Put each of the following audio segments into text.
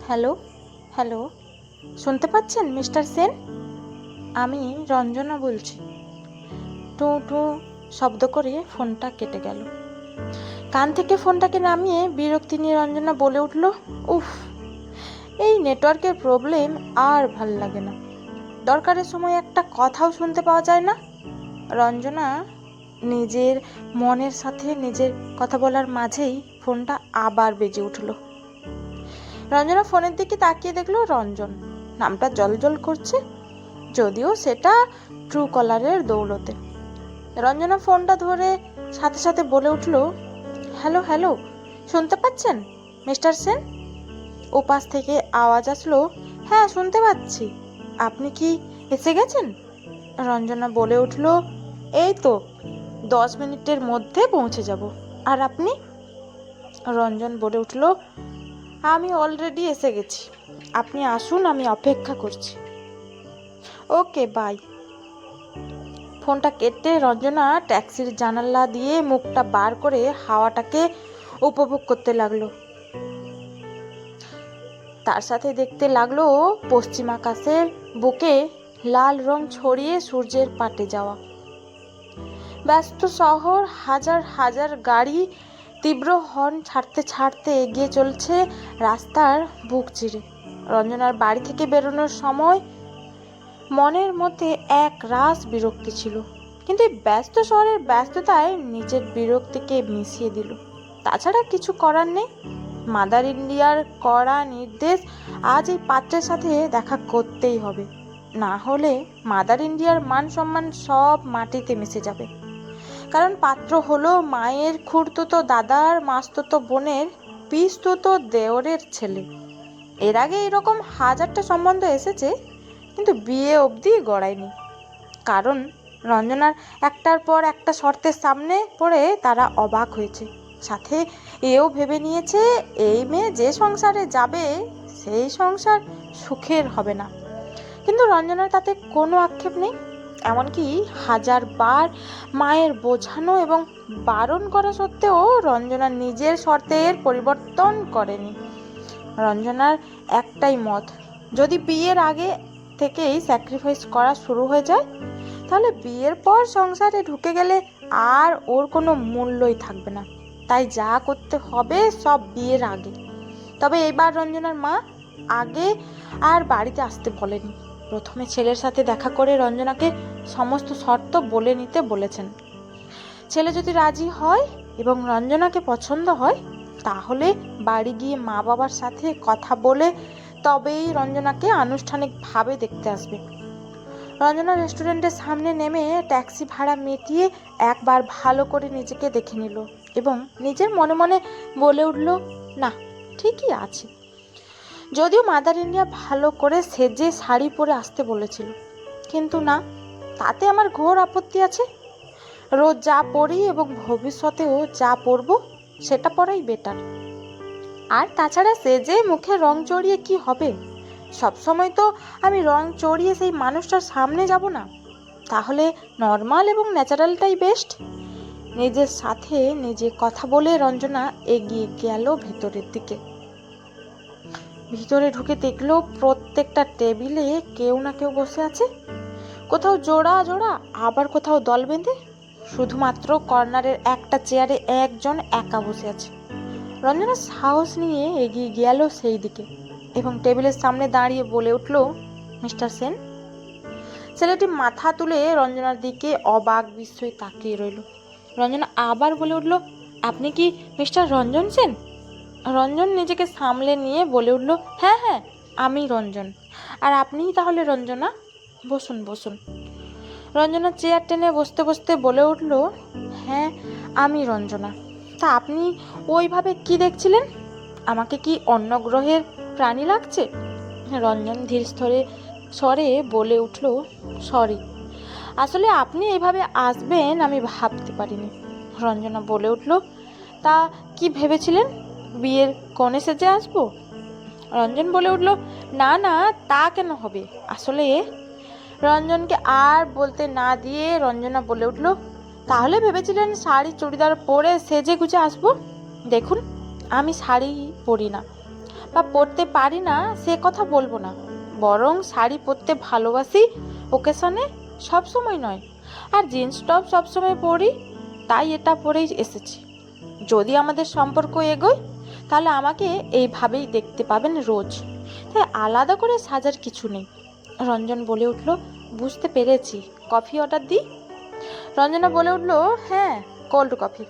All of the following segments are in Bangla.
হ্যালো, হ্যালো, শুনতে পাচ্ছেন মিস্টার সেন? আমি রঞ্জনা বলছি। টু টু শব্দ করে ফোনটা কেটে গেল। কান থেকে ফোনটাকে নামিয়ে বিরক্তি নিয়ে রঞ্জনা বলে উঠল, উফ, এই নেটওয়ার্কের প্রবলেম আর ভাল লাগে না। দরকারের সময় একটা কথাও শুনতে পাওয়া যায় না। রঞ্জনা নিজের মনের সাথে নিজের কথা বলার মাঝেই ফোনটা আবার বেজে উঠল। রঞ্জনা ফোনের দিকে তাকিয়ে দেখলো রঞ্জন নামটা জলজল করছে, যদিও সেটা ট্রু কলারের দৌলতে। রঞ্জনা ফোনটা ধরে সাথে সাথে বলে উঠল, হ্যালো হ্যালো, শুনতে পাচ্ছেন মিস্টার সেন? ওপাশ থেকে আওয়াজ আসলো, হ্যাঁ শুনতে পাচ্ছি। আপনি কি এসে গেছেন? রঞ্জনা বলে উঠল, এই তো 10 মিনিটের মধ্যে পৌঁছে যাব। আর আপনি? রঞ্জন বলে উঠল, আমি অলরেডি এসে গেছি। আপনি আসুন, আমি অপেক্ষা করছি। ওকে, বাই। ফোনটা কেটে রঞ্জনা ট্যাক্সির জানালা দিয়ে মুখটা বার করে হাওয়াটাকে উপভোগ করতে লাগলো। তার সাথে দেখতে লাগলো পশ্চিম আকাশের বুকে লাল রং ছড়িয়ে সূর্যের পাটে যাওয়া। ব্যস্ত শহর, হাজার হাজার গাড়ি তীব্র হর্ন ছাড়তে ছাড়তে এগিয়ে চলছে রাস্তার বুক চিরে। রঞ্জনার বাড়ি থেকে বেরোনোর সময় মনের মধ্যে এক রাস বিরক্তি ছিল, কিন্তু এই ব্যস্ত শহরের ব্যস্ততায় নিজের বিরক্তিকে মিশিয়ে দিল। তাছাড়া কিছু করার নেই। মাদার ইন্ডিয়ার কড়া নির্দেশ, আজ এই পাত্রের সাথে দেখা করতেই হবে, না হলে মাদার ইন্ডিয়ার মান সম্মান সব মাটিতে মিশে যাবে। কারণ পাত্র হলো মায়ের খুড়তুতো দাদার মাসতুতো বোনের পিসতুতো দেওরের ছেলে। এর আগে এরকম হাজারটা সম্বন্ধ এসেছে, কিন্তু বিয়ে অবধি গড়ায়নি। কারণ রঞ্জনার একটার পর একটা শর্তের সামনে পড়ে তারা অবাক হয়েছে, সাথে এও ভেবে নিয়েছে এই মেয়ে যে সংসারে যাবে সেই সংসার সুখের হবে না। কিন্তু রঞ্জনার তাতে কোনো আক্ষেপ নেই। এমনকি হাজারবার মায়ের বোঝানো এবং বারণ করা সত্ত্বেও রঞ্জনা নিজের শর্তের পরিবর্তন করেনি। রঞ্জনার একটাই মত, যদি বিয়ের আগে থেকেই স্যাক্রিফাইস করা শুরু হয়ে যায়, তাহলে বিয়ের পর সংসারে ঢুকে গেলে আর ওর কোনো মূল্যই থাকবে না। তাই যা করতে হবে সব বিয়ের আগে। তবে এবার রঞ্জনার মা আগে আর বাড়িতে আসতে বলেনি। প্রথমে ছেলের সাথে দেখা করে রঞ্জনাকে সমস্ত শর্ত বলে নিতে বলেছেন। ছেলে যদি রাজি হয় এবং রঞ্জনাকে পছন্দ হয়, তাহলে বাড়ি গিয়ে মা বাবার সাথে কথা বলে তবেই রঞ্জনাকে আনুষ্ঠানিকভাবে দেখতে আসবে। রঞ্জনা রেস্টুরেন্টের সামনে নেমে ট্যাক্সি ভাড়া মিটিয়ে একবার ভালো করে নিজেকে দেখে নিল এবং নিজের মনে মনে বলে উঠল, না, ঠিকই আছে। যদিও মাদার ইন্ডিয়া ভালো করে সেজে শাড়ি পরে আসতে বলেছিল, কিন্তু না, তাতে আমার ঘোর আপত্তি আছে। রোজ যা পরি এবং ভবিষ্যতেও যা পরবো সেটা পরাই বেটার। আর তাছাড়া সেজে মুখে রং চড়িয়ে কি হবে? সবসময় তো আমি রং চড়িয়ে সেই মানুষটার সামনে যাব না। তাহলে নর্মাল এবং ন্যাচারালটাই বেস্ট। নিজের সাথে নিজে কথা বলে রঞ্জনা এগিয়ে গেল ভেতরের দিকে। ভিতরে ঢুকে দেখলো প্রত্যেকটা টেবিলে কেউ না কেউ বসে আছে, কোথাও জোড়া জোড়া, আবার কোথাও দল বেঁধে। শুধুমাত্র কর্নারের একটা চেয়ারে একজন একা বসে আছে। রঞ্জনা সাহস নিয়ে এগিয়ে গেল সেই দিকে এবং টেবিলের সামনে দাঁড়িয়ে বলে উঠল, মিস্টার সেন। ছেলেটি মাথা তুলে রঞ্জনার দিকে অবাক বিস্ময়ে তাকিয়ে রইল। রঞ্জনা আবার বলে উঠল, আপনি কি মিস্টার রঞ্জন সেন? রঞ্জন নিজেকে সামলে নিয়ে বলে উঠল, হ্যাঁ হ্যাঁ, আমি রঞ্জন। আর আপনিই তাহলে রঞ্জনা? বসুন বসুন। রঞ্জনা চেয়ার টেনে বসতে বসতে বলে উঠল, হ্যাঁ, আমি রঞ্জনা। তা আপনি ওইভাবে কি দেখছিলেন? আমাকে কি অন্য গ্রহের প্রাণী লাগছে? রঞ্জন ধীর স্বরে বলে উঠল, সরি, আসলে আপনি এইভাবে আসবেন আমি ভাবতে পারিনি। রঞ্জনা বলে উঠল, তা কি ভেবেছিলেন? বিয়ের কনে সেজে আসবো? রঞ্জন বলে উঠল, না না, তা কেন হবে? আসলে রঞ্জনকে আর বলতে না দিয়ে রঞ্জনা বলে উঠল, তাহলে ভেবেছিলেন শাড়ি চুড়িদার পরে সেজে গুজে আসবো? দেখুন, আমি শাড়ি পরি না, বা পরতে পারি না সে কথা বলবো না, বরং শাড়ি পরতে ভালোবাসি ওকেশনে, সবসময় নয়। আর জিন্স টপ সবসময় পরি, তাই এটা পরেই এসেছি। যদি আমাদের সম্পর্ক এগোয় তাহলে আমাকে এইভাবেই দেখতে পাবেন রোজ, তাই আলাদা করে সাজার কিছু নেই। রঞ্জন বলে উঠল, বুঝতে পেরেছি, কফি অর্ডার দিই? রঞ্জনা বলে উঠল, হ্যাঁ, কোল্ড কফি।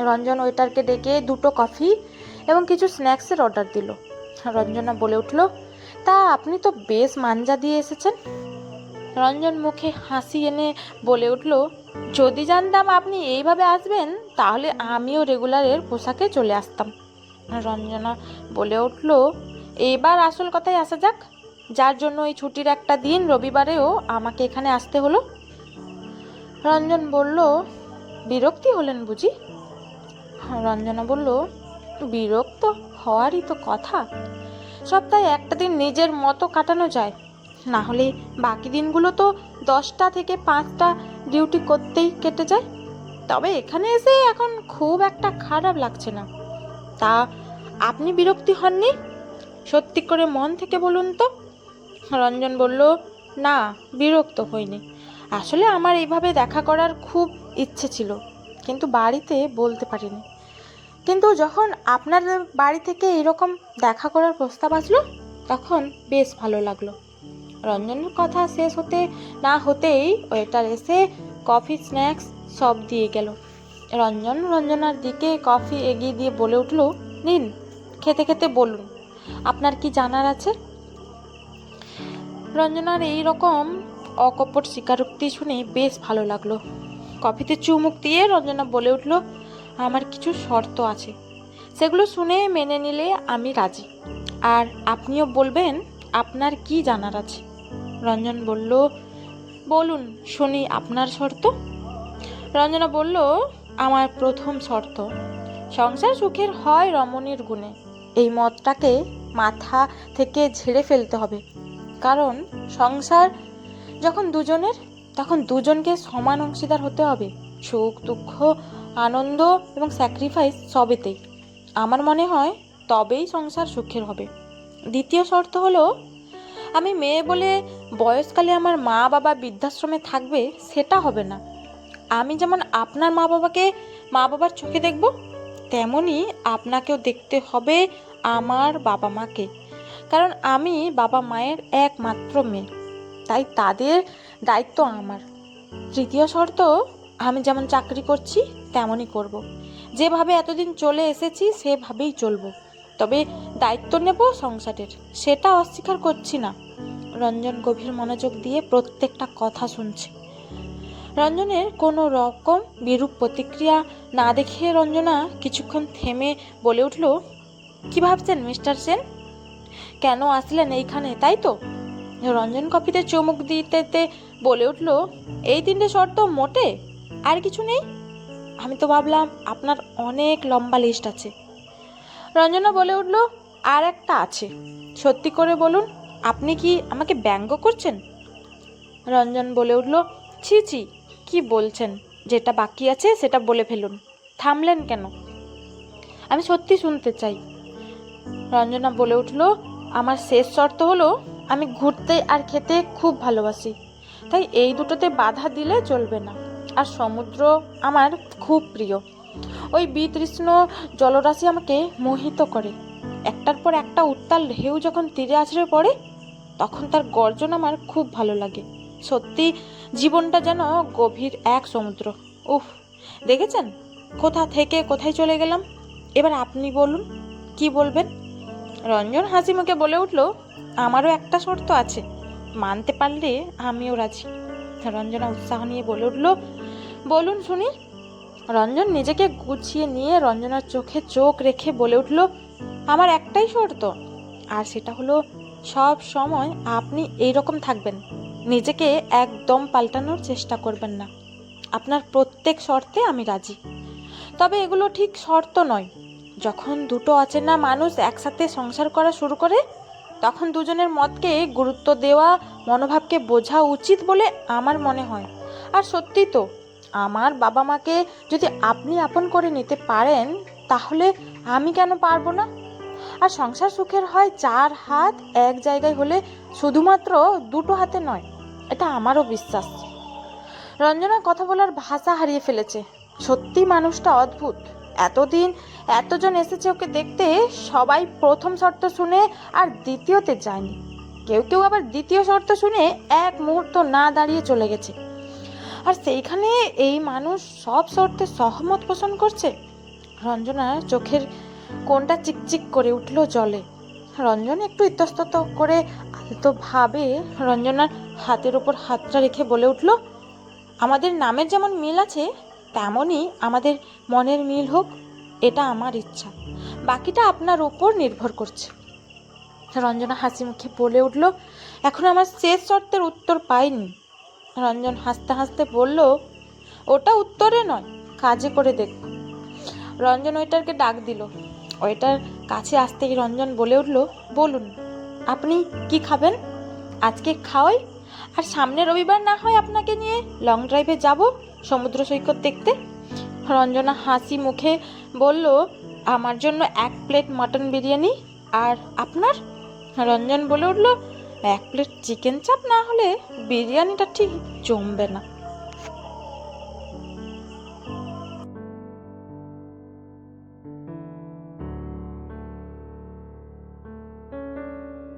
রঞ্জন ওয়েটারকে ডেকে 2টো কফি এবং কিছু স্ন্যাক্সের অর্ডার দিল। রঞ্জনা বলে উঠল, তা আপনি তো বেশ মাঞ্জা দিয়ে এসেছেন। রঞ্জন মুখে হাসি এনে বলে উঠল, যদি জানতাম আপনি এইভাবে আসবেন তাহলে আমিও রেগুলারের পোশাকে চলে আসতাম। রঞ্জনা বলে উঠল, এবার আসল কথায় আসা যাক, যার জন্য এই ছুটির একটা দিন রবিবারেও আমাকে এখানে আসতে হলো। রঞ্জন বলল, বিরক্তি হলেন বুঝি? রঞ্জনা বলল, বিরক্ত হওয়ারই তো কথা, সপ্তাহে একটা দিন নিজের মতো কাটানো যায়, না হলে বাকি দিনগুলো তো 10টা থেকে 5টা ডিউটি করতেই কেটে যায়। তবে এখানে এসে এখন খুব একটা খারাপ লাগছে না। তা আপনি বিরক্তি হননি? সত্যি করে মন থেকে বলুন তো। রঞ্জন বলল, না, বিরক্ত হইনি। আসলে আমার এইভাবে দেখা করার খুব ইচ্ছে ছিল, কিন্তু বাড়িতে বলতে পারিনি। কিন্তু যখন আপনার বাড়ি থেকে এরকম দেখা করার প্রস্তাব আসলো তখন বেশ ভালো লাগলো। রঞ্জনের কথা শেষ হতে না হতেই ওয়েটার এসে কফি স্ন্যাক্স সব দিয়ে গেল। রঞ্জন রঞ্জনার দিকে কফি এগিয়ে দিয়ে বলে উঠল, নিন, খেতে খেতে বলুন আপনার কি জানার আছে। রঞ্জনার এই রকম অকপট স্বীকারোক্তি শুনে বেশ ভালো লাগলো। কফিতে চুমুক দিয়ে রঞ্জনা বলে উঠল, আমার কিছু শর্ত আছে, সেগুলো শুনে মেনে নিলে আমি রাজি। আর আপনিও বলবেন আপনার কি জানার আছে। রঞ্জন বলল, বলুন শুনি আপনার শর্ত। রঞ্জনা বলল, আমার প্রথম শর্ত, সংসার সুখের হয় রমণীর গুণে। এই মতটাকে মাথা থেকে ঝেড়ে ফেলতে হবে, কারণ সংসার যখন দুজনের, তখন দুজনকে সমান অংশীদার হতে হবে, সুখ দুঃখ আনন্দ এবং স্যাক্রিফাইস সবেতেই। আমার মনে হয় তবেই সংসার সুখের হবে। দ্বিতীয় শর্ত হলো, আমি মেয়ে বলে বয়সকালে আমার মা বাবা বৃদ্ধাশ্রমে থাকবে সেটা হবে না। আমি যেমন আপনার মা বাবার চোখে দেখব, তেমনি আপনাকেও দেখতে হবে আমার বাবা মাকে, কারণ আমি বাবা মায়ের একমাত্র মেয়ে, তাই তাদের দায়িত্ব আমার। তৃতীয় শর্ত, আমি যেমন চাকরি করছি তেমনই করব, যেভাবে এতদিন চলে এসেছি সেভাবেই চলব, তবে দায়িত্ব নেব সংসারের, সেটা অস্বীকার করছি না। রঞ্জন গভীর মনোযোগ দিয়ে প্রত্যেকটা কথা শুনছে। রঞ্জনের কোনো রকম বিরূপ প্রতিক্রিয়া না দেখে রঞ্জনা কিছুক্ষণ থেমে বলে উঠল, কি ভাবছেন মিস্টার সেন? কেন আসলেন এইখানে, তাই তো? রঞ্জন কফিতে চুমুক দিতে বলে উঠল, এই 3টে শর্ত মোটে? আর কিছু নেই? আমি তো ভাবলাম আপনার অনেক লম্বা লিস্ট আছে। রঞ্জনা বলে উঠল, আর একটা আছে। সত্যি করে বলুন, আপনি কি আমাকে ব্যঙ্গ করছেন? রঞ্জন বলে উঠল, ছি ছি, কি বলছেন? যেটা বাকি আছে সেটা বলে ফেলুন, থামলেন কেন? আমি সত্যি শুনতে চাই। রঞ্জনা বলে উঠল, আমার শেষ শর্ত হলো, আমি ঘুরতে আর খেতে খুব ভালোবাসি, তাই এই দুটোতে বাধা দিলে চলবে না। আর সমুদ্র আমার খুব প্রিয়, ওই বিতৃষ্ণ জলরাশি আমাকে মোহিত করে। একটার পর একটা উত্তাল ঢেউ যখন তীরে আছড়ে পড়ে তখন তার গর্জন আমার খুব ভালো লাগে। সত্যি জীবনটা যেন গভীর এক সমুদ্র। উফ, দেখেছেন কোথা থেকে কোথায় চলে গেলাম। এবার আপনি বলুন, কি বলবেন? রঞ্জন হাসি মুখে বলে উঠল, আমারও একটা শর্ত আছে, মানতে পারলে আমিও রাজি। রঞ্জনা উৎসাহ নিয়ে বলে উঠল, বলুন শুনি। রঞ্জন নিজেকে গুছিয়ে নিয়ে রঞ্জনার চোখে চোখ রেখে বলে উঠল, আমার একটাই শর্ত, আর সেটা হলো সব সময় আপনি এইরকম থাকবেন, নিজেকে একদম পাল্টানোর চেষ্টা করবেন না। আপনার প্রত্যেক শর্তে আমি রাজি, তবে এগুলো ঠিক শর্ত নয়। যখন দুটো অচেনা মানুষ একসাথে সংসার করা শুরু করে তখন দুজনের মতকে গুরুত্ব দেওয়া, মনোভাবকে বোঝা উচিত বলে আমার মনে হয়। আর সত্যি তো, আমার বাবা মাকে যদি আপনি আপন করে নিতে পারেন তাহলে আমি কেন পারবো না? আর সংসার সুখের হয় 4 হাত এক জায়গায় হলে, শুধুমাত্র 2 হাতে নয়। এটা আমারও বিশ্বাস। রঞ্জনা কথা বলার ভাষা হারিয়ে ফেলেছে। সত্যি মানুষটা অদ্ভুত। এতদিন এতজন এসেছে ওকে দেখতে, সবাই প্রথম শর্ত শুনে আর দ্বিতীয়তে যায়নি। কেউ কেউ আবার দ্বিতীয় শর্ত শুনে এক মুহূর্ত না দাঁড়িয়ে চলে গেছে। আর সেইখানে এই মানুষ সব শর্তে সহমত পোষণ করছে। রঞ্জনার চোখের কোনটা চিকচিক করে উঠল জলে। রঞ্জন একটু ইতস্তত করে আলতো ভাবে রঞ্জনার হাতের ওপর হাতটা রেখে বলে উঠল, আমাদের নামের যেমন মিল আছে, তেমনই আমাদের মনের মিল হোক, এটা আমার ইচ্ছা। বাকিটা আপনার ওপর নির্ভর করছে। রঞ্জনা হাসি মুখে বলে উঠল, এখন আমার শেষ শর্তের উত্তর পাইনি। রঞ্জন হাসতে হাসতে বলল, ওটা উত্তরে নয়, কাজে করে দেখব। রঞ্জন ওয়েটারকে ডাক দিল। ওয়েটার কাছে আসতেই রঞ্জন বলে উঠল, বলুন আপনি কি খাবেন? আজকে খাওয়াই, আর সামনে রবিবার না হয় আপনাকে নিয়ে লং ড্রাইভে যাব সমুদ্র সৈকত দেখতে। রঞ্জনা হাসি মুখে বলল, আমার জন্য 1 প্লেট মটন বিরিয়ানি। আর আপনার? রঞ্জন বলে উঠল, 1 প্লেট চিকেন চাপ না হলে বিরিয়ানিটা ঠিক জমবে না।